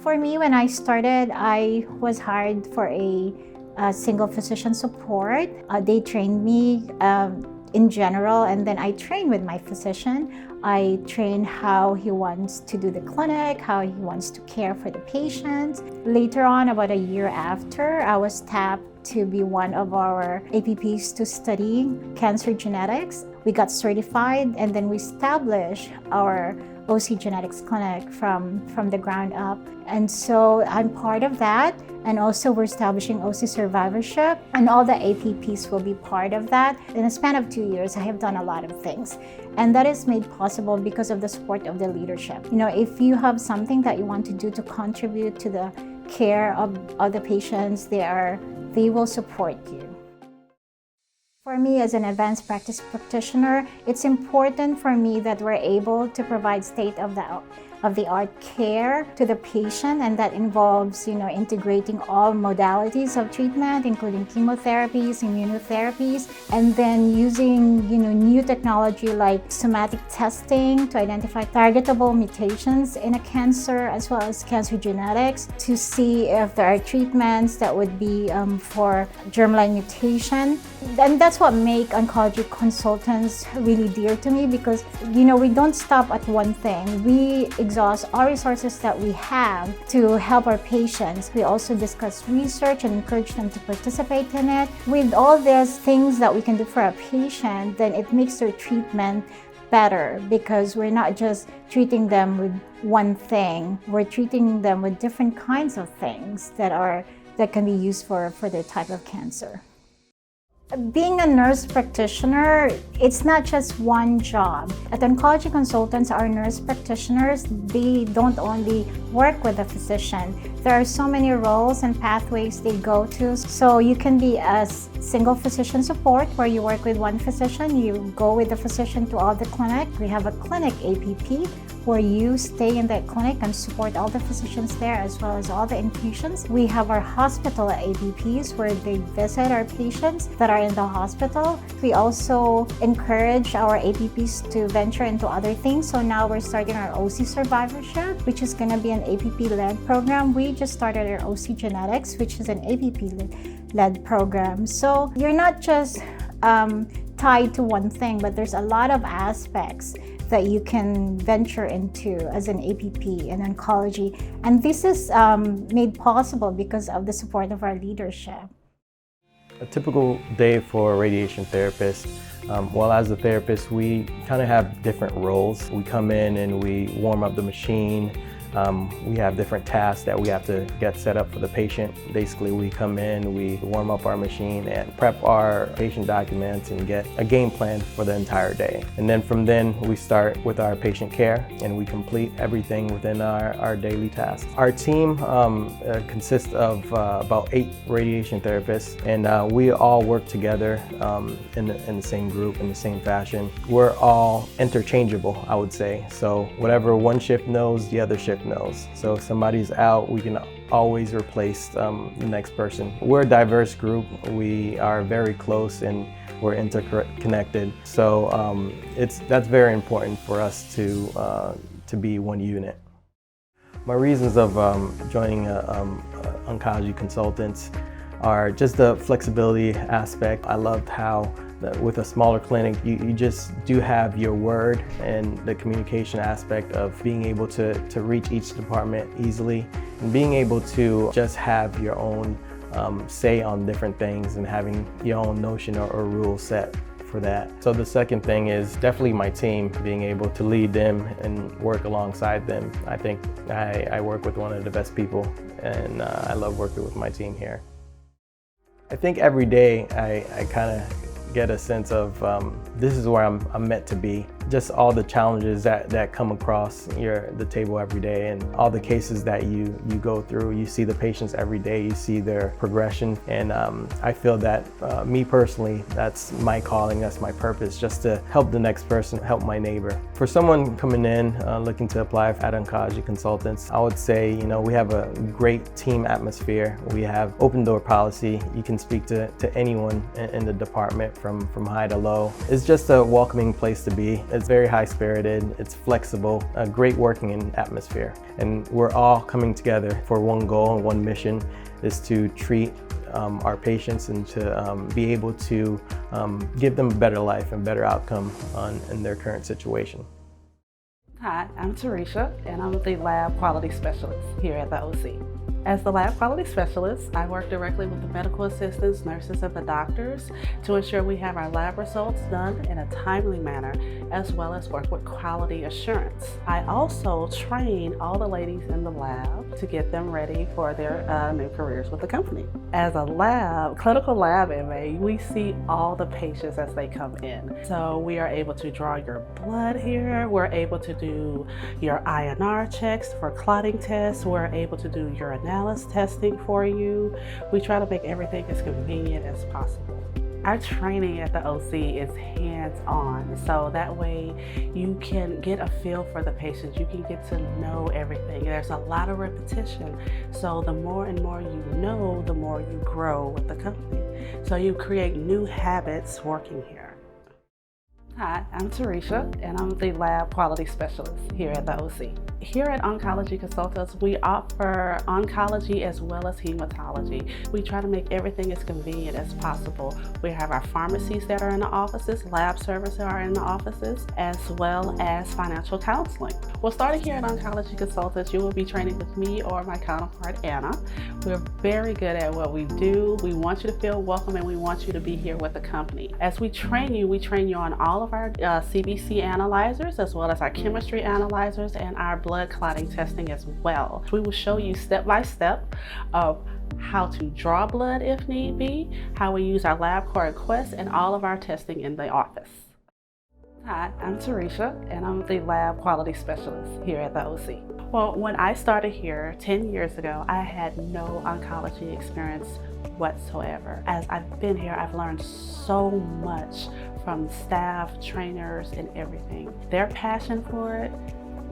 For me, when I started, I was hired for a single physician support. They trained me in general, and then I trained with my physician. I trained how he wants to do the clinic, how he wants to care for the patients. Later on, about a year after, I was tapped to be one of our APPs to study cancer genetics. We got certified, and then we established our OC Genetics Clinic from the ground up. And so I'm part of that. And also we're establishing OC survivorship, and all the APPs will be part of that. In a span of 2 years, I have done a lot of things. And that is made possible because of the support of the leadership. You know, if you have something that you want to do to contribute to the care of the patients, they will support you. For me, as an advanced practice practitioner, it's important for me that we're able to provide state-of-the-art care to the patient, and that involves, integrating all modalities of treatment, including chemotherapies, immunotherapies, and then using, new technology like somatic testing to identify targetable mutations in a cancer, as well as cancer genetics, to see if there are treatments that would be for germline mutation. And that's what makes Oncology Consultants really dear to me, because, we don't stop at one thing. We exhaust all resources that we have to help our patients. We also discuss research and encourage them to participate in it. With all these things that we can do for our patient, then it makes their treatment better, because we're not just treating them with one thing. We're treating them with different kinds of things that can be used for their type of cancer. Being a nurse practitioner, it's not just one job. At Oncology Consultants, our nurse practitioners, they don't only work with a physician. There are so many roles and pathways they go to. So you can be a single physician support, where you work with one physician, you go with the physician to all the clinic. We have a clinic APP, where you stay in that clinic and support all the physicians there, as well as all the infusions. We have our hospital APPs, where they visit our patients that are in the hospital. We also encourage our APPs to venture into other things. So now we're starting our OC survivorship, which is going to be an APP-led program. We just started our OC genetics, which is an APP-led program. So you're not just tied to one thing, but there's a lot of aspects that you can venture into as an APP in oncology. And this is made possible because of the support of our leadership. A typical day for a radiation therapist, as a therapist, we kind of have different roles. We come in and we warm up the machine. We have different tasks that we have to get set up for the patient. Basically, we come in, we warm up our machine and prep our patient documents and get a game plan for the entire day. And then from then, we start with our patient care and we complete everything within our daily tasks. Our team consists of about 8 radiation therapists, and we all work together in the same group, in the same fashion. We're all interchangeable, I would say. So whatever one shift knows, the other shift knows. So if somebody's out, we can always replace the next person. We're a diverse group. We are very close and we're interconnected. So that's very important for us to be one unit. My reasons of joining Oncology Consultants are just the flexibility aspect. I loved how with a smaller clinic, you just do have your word, and the communication aspect of being able to reach each department easily, and being able to just have your own say on different things and having your own notion or rule set for that. So the second thing is definitely my team, being able to lead them and work alongside them. I think I work with one of the best people, and I love working with my team here. I think every day I kind of get a sense of this is where I'm meant to be. Just all the challenges that come across the table every day, and all the cases that you go through. You see the patients every day, you see their progression, and I feel that me personally, that's my calling, that's my purpose, just to help the next person, help my neighbor. For someone coming in looking to apply at Oncology Consultants, I would say, we have a great team atmosphere. We have open door policy. You can speak to anyone in the department from high to low. It's just a welcoming place to be. It's very high-spirited, it's flexible, a great working atmosphere. And we're all coming together for one goal and one mission, is to treat our patients and to be able to give them a better life and better outcome in their current situation. Hi, I'm Teresa, and I'm the Lab Quality Specialist here at the OC. As the Lab Quality Specialist, I work directly with the medical assistants, nurses, and the doctors to ensure we have our lab results done in a timely manner, as well as work with quality assurance. I also train all the ladies in the lab to get them ready for their new careers with the company. As a clinical lab MA, we see all the patients as they come in. So we are able to draw your blood here, we're able to do your INR checks for clotting tests, we're able to do urinalysis testing for you. We try to make everything as convenient as possible. Our training at the OC is hands-on, so that way you can get a feel for the patients, you can get to know everything. There's a lot of repetition, so the more and more you know, the more you grow with the company. So you create new habits working here. Hi, I'm Teresa, and I'm the Lab Quality Specialist here at the OC. Here at Oncology Consultants, we offer oncology as well as hematology. We try to make everything as convenient as possible. We have our pharmacies that are in the offices, lab services are in the offices, as well as financial counseling. Well, starting here at Oncology Consultants, you will be training with me or my counterpart, Anna. We're very good at what we do. We want you to feel welcome, and we want you to be here with the company. As we train you on all of our CBC analyzers, as well as our chemistry analyzers and our blood clotting testing as well. We will show you step by step of how to draw blood if need be, how we use our LabCorp requests, and all of our testing in the office. Hi, I'm Teresa, and I'm the Lab Quality Specialist here at the OC. Well, when I started here 10 years ago, I had no oncology experience whatsoever. As I've been here, I've learned so much from staff, trainers, and everything. Their passion for it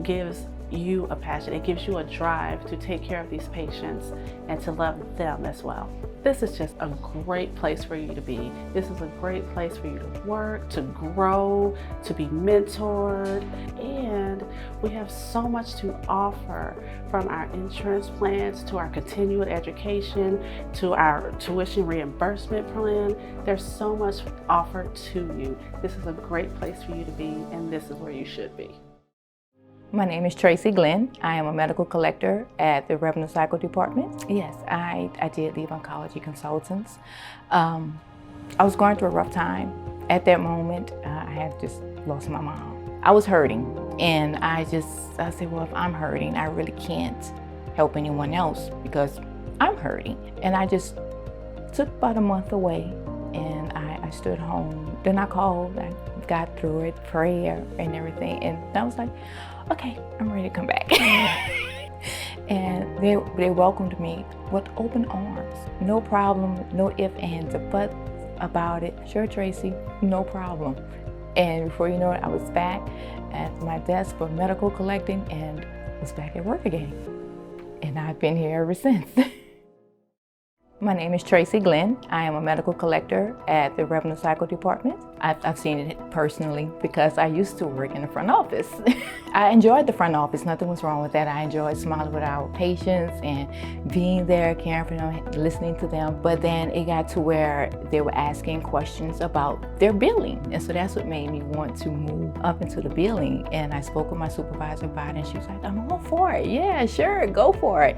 gives you a passion. It gives you a drive to take care of these patients and to love them as well. This is just a great place for you to be. This is a great place for you to work, to grow, to be mentored, and we have so much to offer, from our insurance plans to our continuing education to our tuition reimbursement plan. There's so much offered to you. This is a great place for you to be, and this is where you should be. My name is Tracy Glenn. I am a medical collector at the Revenue Cycle Department. Yes, I did leave Oncology Consultants. I was going through a rough time. At that moment, I had just lost my mom. I was hurting, and I said, well, if I'm hurting, I really can't help anyone else because I'm hurting. And I just took about a month away, and I stood home. Then I called, I got through it, prayer and everything, and I was like, okay, I'm ready to come back. And they welcomed me with open arms. No problem, no ifs, ands, or buts about it. Sure, Tracy, no problem. And before you know it, I was back at my desk for medical collecting and was back at work again. And I've been here ever since. My name is Tracy Glenn. I am a medical collector at the Revenue Cycle Department. I've seen it personally because I used to work in the front office. I enjoyed the front office, nothing was wrong with that. I enjoyed smiling with our patients and being there, caring for them, listening to them. But then it got to where they were asking questions about their billing. And so that's what made me want to move up into the billing. And I spoke with my supervisor about it, and she was like, I'm all for it. Yeah, sure, go for it.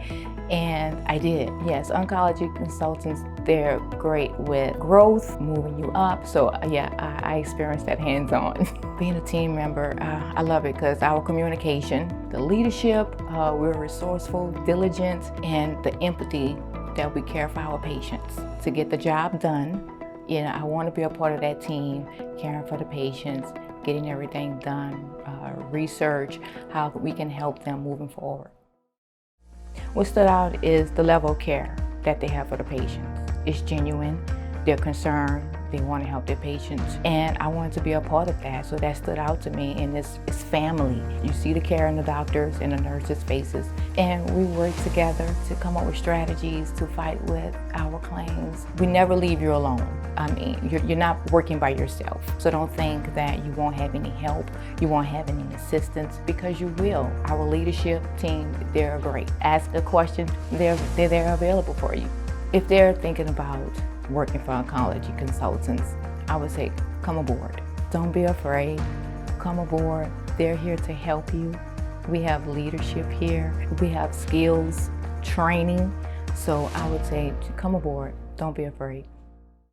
And I did. Yes, Oncology Consultants, they're great with growth, moving you up. So yeah, I experienced that hands-on. Being a team member, I love it because our communication, the leadership, we're resourceful, diligent, and the empathy that we care for our patients to get the job done. You know, I want to be a part of that team, caring for the patients, getting everything done, research, how we can help them moving forward. What stood out is the level of care that they have for the patients. It's genuine, they're concerned, They want to help their patients. And I wanted to be a part of that, so that stood out to me. And it's family. You see the care in the doctors and the nurses' faces. And we work together to come up with strategies to fight with our claims. We never leave you alone. I mean, you're not working by yourself. So don't think that you won't have any help, you won't have any assistance, because you will. Our leadership team, they're great. Ask a question, they're there available for you. If they're thinking about working for Oncology Consultants, I would say come aboard. Don't be afraid, come aboard. They're here to help you. We have leadership here. We have skills, training. So I would say come aboard, don't be afraid.